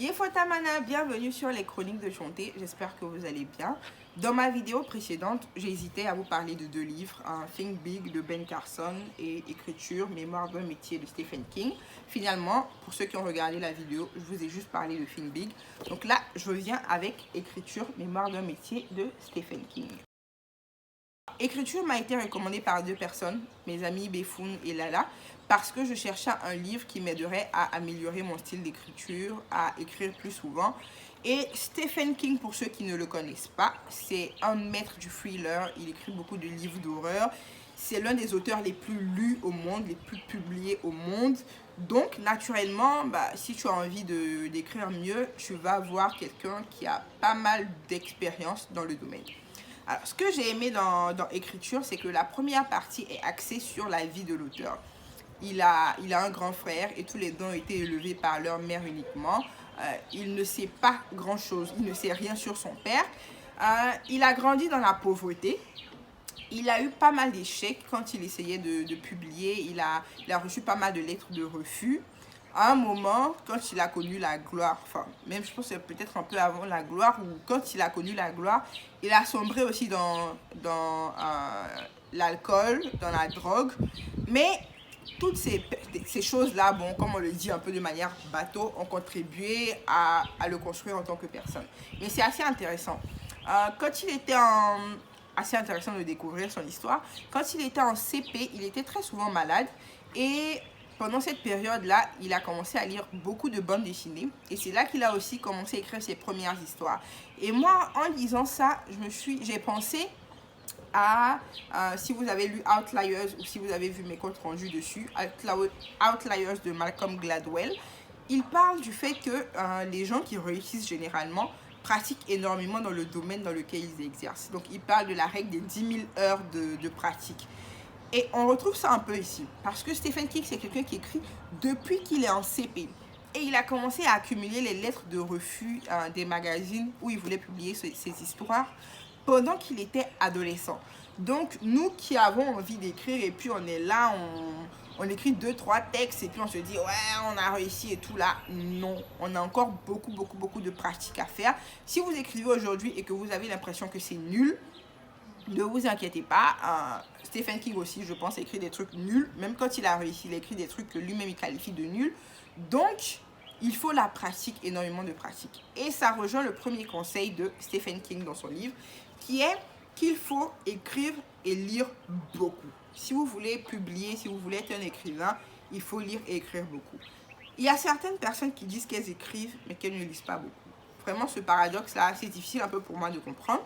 Yefotamana, bienvenue sur les chroniques de Chonté, j'espère que vous allez bien. Dans ma vidéo précédente, j'ai hésité à vous parler de deux livres, Think Big de Ben Carson et Écriture, Mémoire d'un métier de Stephen King. Finalement, pour ceux qui ont regardé la vidéo, je vous ai juste parlé de Think Big. Donc là, je reviens avec Écriture, Mémoire d'un métier de Stephen King. Écriture m'a été recommandée par deux personnes, mes amis Befoun et Lala, parce que je cherchais un livre qui m'aiderait à améliorer mon style d'écriture, à écrire plus souvent. Et Stephen King, pour ceux qui ne le connaissent pas, c'est un maître du thriller, il écrit beaucoup de livres d'horreur. C'est l'un des auteurs les plus lus au monde, les plus publiés au monde. Donc, naturellement, si tu as envie d'écrire mieux, tu vas voir quelqu'un qui a pas mal d'expérience dans le domaine. Alors, ce que j'ai aimé dans Écriture, c'est que la première partie est axée sur la vie de l'auteur. Il a un grand frère et tous les deux ont été élevés par leur mère uniquement. Il ne sait pas grand-chose, il ne sait rien sur son père. Il a grandi dans la pauvreté. Il a eu pas mal d'échecs quand il essayait de publier. Il a reçu pas mal de lettres de refus. À un moment, quand il a connu la gloire, enfin, même je pense que c'est peut-être un peu avant la gloire, ou quand il a connu la gloire, il a sombré aussi dans l'alcool, dans la drogue. Mais toutes ces choses-là, bon, comme on le dit un peu de manière bateau, ont contribué à le construire en tant que personne. Mais c'est assez intéressant. Quand il était assez intéressant de découvrir son histoire. Quand il était en CP, il était très souvent malade et pendant cette période-là, il a commencé à lire beaucoup de bandes dessinées et c'est là qu'il a aussi commencé à écrire ses premières histoires. Et moi, en lisant ça, j'ai pensé à, si vous avez lu Outliers ou si vous avez vu mes comptes rendus dessus, Outliers de Malcolm Gladwell, il parle du fait que les gens qui réussissent généralement pratiquent énormément dans le domaine dans lequel ils exercent. Donc, il parle de la règle des 10 000 heures de pratique. Et on retrouve ça un peu ici. Parce que Stephen King, c'est quelqu'un qui écrit depuis qu'il est en CP. Et il a commencé à accumuler les lettres de refus des magazines où il voulait publier ses histoires pendant qu'il était adolescent. Donc, nous qui avons envie d'écrire et puis on est là, on écrit 2-3 textes et puis on se dit ouais, on a réussi et tout là. Non, on a encore beaucoup de pratiques à faire. Si vous écrivez aujourd'hui et que vous avez l'impression que c'est nul, ne vous inquiétez pas. Stephen King aussi, je pense, écrit des trucs nuls. Même quand il a réussi, il écrit des trucs que lui-même il qualifie de nuls. Donc, il faut la pratique, énormément de pratique. Et ça rejoint le premier conseil de Stephen King dans son livre, qui est qu'il faut écrire et lire beaucoup. Si vous voulez publier, si vous voulez être un écrivain, il faut lire et écrire beaucoup. Il y a certaines personnes qui disent qu'elles écrivent, mais qu'elles ne lisent pas beaucoup. Vraiment, ce paradoxe-là, c'est difficile un peu pour moi de comprendre.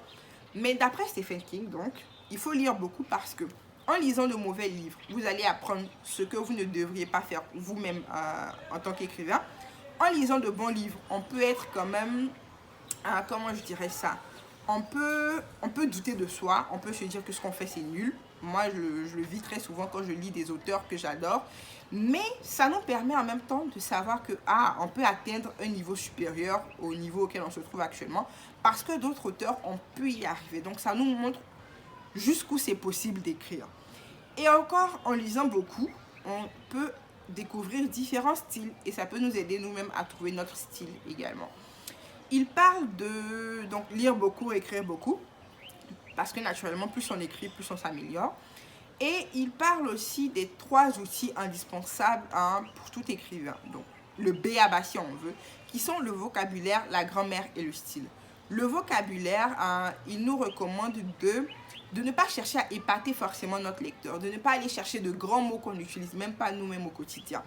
Mais d'après Stephen King, donc, il faut lire beaucoup parce que en lisant de mauvais livres, vous allez apprendre ce que vous ne devriez pas faire vous-même en tant qu'écrivain. En lisant de bons livres, on peut être quand même, comment je dirais ça, on peut douter de soi, on peut se dire que ce qu'on fait c'est nul. Moi, je le vis très souvent quand je lis des auteurs que j'adore. Mais ça nous permet en même temps de savoir que on peut atteindre un niveau supérieur au niveau auquel on se trouve actuellement parce que d'autres auteurs ont pu y arriver. Donc ça nous montre jusqu'où c'est possible d'écrire. Et encore, en lisant beaucoup, on peut découvrir différents styles et ça peut nous aider nous-mêmes à trouver notre style également. Il parle de donc lire beaucoup, écrire beaucoup, parce que naturellement, plus on écrit, plus on s'améliore. Et il parle aussi des 3 outils indispensables pour tout écrivain. Donc, le B.A.B.A. si on veut, qui sont le vocabulaire, la grammaire et le style. Le vocabulaire, il nous recommande de ne pas chercher à épater forcément notre lecteur, de ne pas aller chercher de grands mots qu'on n'utilise même pas nous-mêmes au quotidien.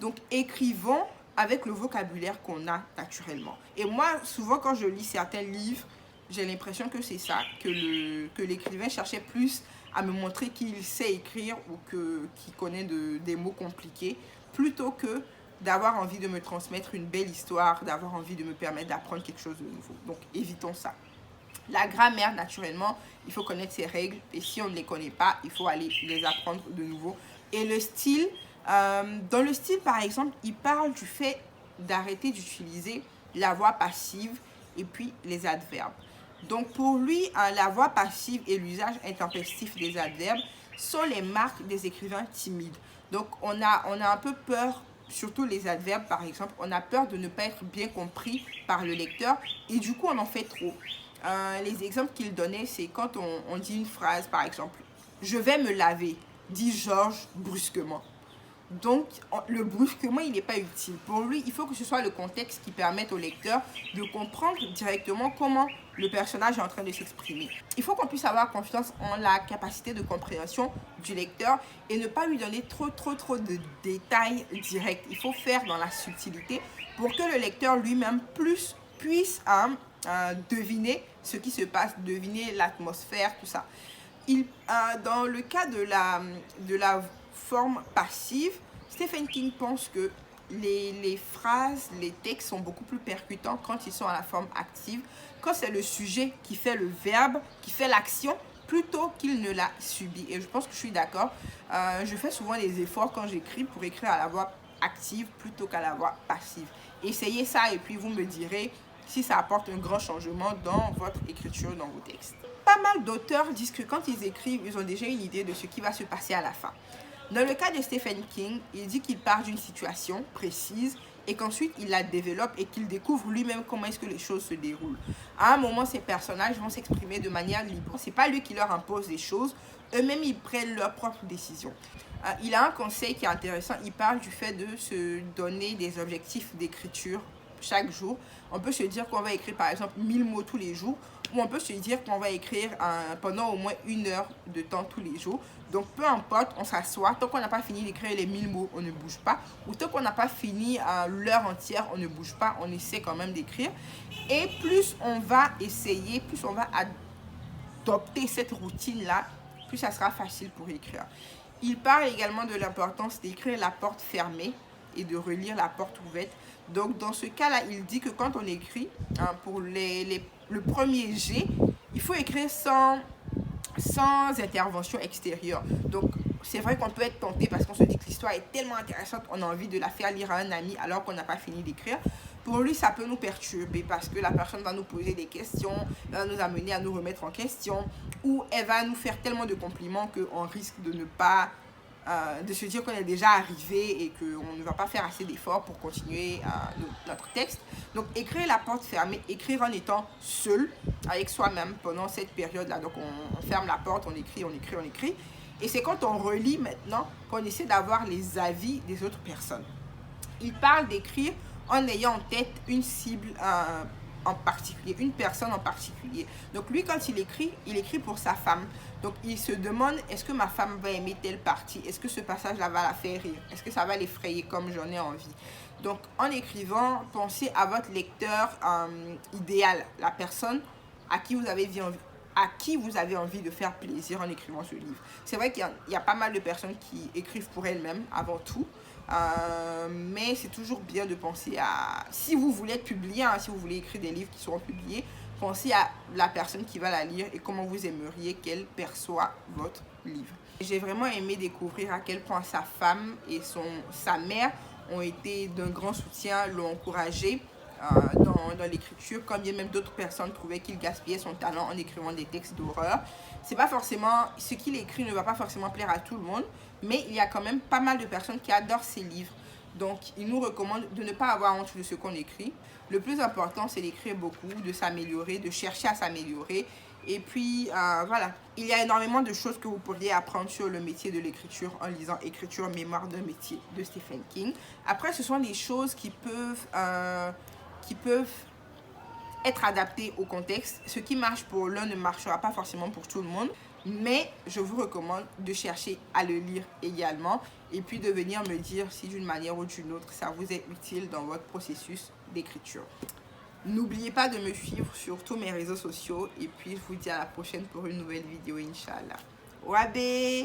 Donc, écrivons avec le vocabulaire qu'on a naturellement. Et moi, souvent, quand je lis certains livres, j'ai l'impression que c'est ça, que l'écrivain cherchait plus à me montrer qu'il sait écrire ou qu'il connaît des mots compliqués, plutôt que d'avoir envie de me transmettre une belle histoire, d'avoir envie de me permettre d'apprendre quelque chose de nouveau. Donc, évitons ça. La grammaire, naturellement, il faut connaître ses règles et si on ne les connaît pas, il faut aller les apprendre de nouveau. Et le style, dans le style, par exemple, il parle du fait d'arrêter d'utiliser la voix passive et puis les adverbes. Donc, pour lui, la voix passive et l'usage intempestif des adverbes sont les marques des écrivains timides. Donc, on a un peu peur surtout les adverbes par exemple, on a peur de ne pas être bien compris par le lecteur et du coup on en fait trop. Les exemples qu'il donnait, c'est quand on dit une phrase par exemple, je vais me laver, dit Georges brusquement. Donc, le brusquement, il n'est pas utile. Pour lui, il faut que ce soit le contexte qui permette au lecteur de comprendre directement comment le personnage est en train de s'exprimer. Il faut qu'on puisse avoir confiance en la capacité de compréhension du lecteur et ne pas lui donner trop de détails directs. Il faut faire dans la subtilité pour que le lecteur lui-même puisse deviner ce qui se passe, deviner l'atmosphère, tout ça. Dans le cas de la forme passive, Stephen King pense que les phrases, les textes sont beaucoup plus percutants quand ils sont à la forme active, quand c'est le sujet qui fait le verbe, qui fait l'action, plutôt qu'il ne la subit. Et je pense que je suis d'accord. Je fais souvent des efforts quand j'écris pour écrire à la voix active plutôt qu'à la voix passive. Essayez ça et puis vous me direz si ça apporte un grand changement dans votre écriture, dans vos textes. Pas mal d'auteurs disent que quand ils écrivent, ils ont déjà une idée de ce qui va se passer à la fin. Dans le cas de Stephen King, il dit qu'il part d'une situation précise et qu'ensuite il la développe et qu'il découvre lui-même comment est-ce que les choses se déroulent. À un moment, ces personnages vont s'exprimer de manière libre. C'est pas lui qui leur impose des choses, eux-mêmes ils prennent leurs propres décisions. Il a un conseil qui est intéressant, il parle du fait de se donner des objectifs d'écriture chaque jour. On peut se dire qu'on va écrire par exemple 1000 mots tous les jours, ou on peut se dire qu'on va écrire pendant au moins 1 heure de temps tous les jours. Donc peu importe, on s'assoit, tant qu'on n'a pas fini d'écrire les 1000 mots, on ne bouge pas, ou tant qu'on n'a pas fini l'heure entière, on ne bouge pas, on essaie quand même d'écrire. Et plus on va essayer, plus on va adopter cette routine-là, plus ça sera facile pour écrire. Il parle également de l'importance d'écrire la porte fermée et de relire la porte ouverte. Donc dans ce cas-là, il dit que quand on écrit, pour le premier jet, il faut écrire sans intervention extérieure. Donc c'est vrai qu'on peut être tenté parce qu'on se dit que l'histoire est tellement intéressante, on a envie de la faire lire à un ami alors qu'on n'a pas fini d'écrire. Pour lui, ça peut nous perturber parce que la personne va nous poser des questions, va nous amener à nous remettre en question, ou elle va nous faire tellement de compliments qu'on risque de ne pas de se dire qu'on est déjà arrivé et qu'on ne va pas faire assez d'efforts pour continuer notre texte. Donc écrire la porte fermée, écrire en étant seul avec soi-même pendant cette période-là. Donc on ferme la porte, on écrit. Et c'est quand on relit maintenant qu'on essaie d'avoir les avis des autres personnes. Il parle d'écrire en ayant en tête une cible en particulier, une personne en particulier. Donc lui, quand il écrit pour sa femme. Donc il se demande, est-ce que ma femme va aimer telle partie? Est-ce que ce passage-là va la faire rire? Est-ce que ça va l'effrayer comme j'en ai envie? Donc en écrivant, pensez à votre lecteur idéal, la personne à qui vous avez envie de faire plaisir en écrivant ce livre. C'est vrai qu'il y a pas mal de personnes qui écrivent pour elles-mêmes avant tout. Mais c'est toujours bien de penser à, si vous voulez être publié, si vous voulez écrire des livres qui seront publiés, pensez à la personne qui va la lire et comment vous aimeriez qu'elle perçoive votre livre. J'ai vraiment aimé découvrir à quel point sa femme et sa mère ont été d'un grand soutien, l'ont encouragé dans l'écriture, quand bien même d'autres personnes trouvaient qu'il gaspillait son talent en écrivant des textes d'horreur. C'est pas forcément, ce qu'il écrit ne va pas forcément plaire à tout le monde, mais il y a quand même pas mal de personnes qui adorent ses livres. Donc, il nous recommande de ne pas avoir honte de ce qu'on écrit. Le plus important, c'est d'écrire beaucoup, de s'améliorer, de chercher à s'améliorer. Et puis, voilà. Il y a énormément de choses que vous pourriez apprendre sur le métier de l'écriture en lisant Écriture, mémoire d'un métier de Stephen King. Après, ce sont des choses qui peuvent être adaptées au contexte. Ce qui marche pour l'un ne marchera pas forcément pour tout le monde. Mais je vous recommande de chercher à le lire également et puis de venir me dire si d'une manière ou d'une autre ça vous est utile dans votre processus d'écriture. N'oubliez pas de me suivre sur tous mes réseaux sociaux et puis je vous dis à la prochaine pour une nouvelle vidéo, Inch'Allah. Wabé!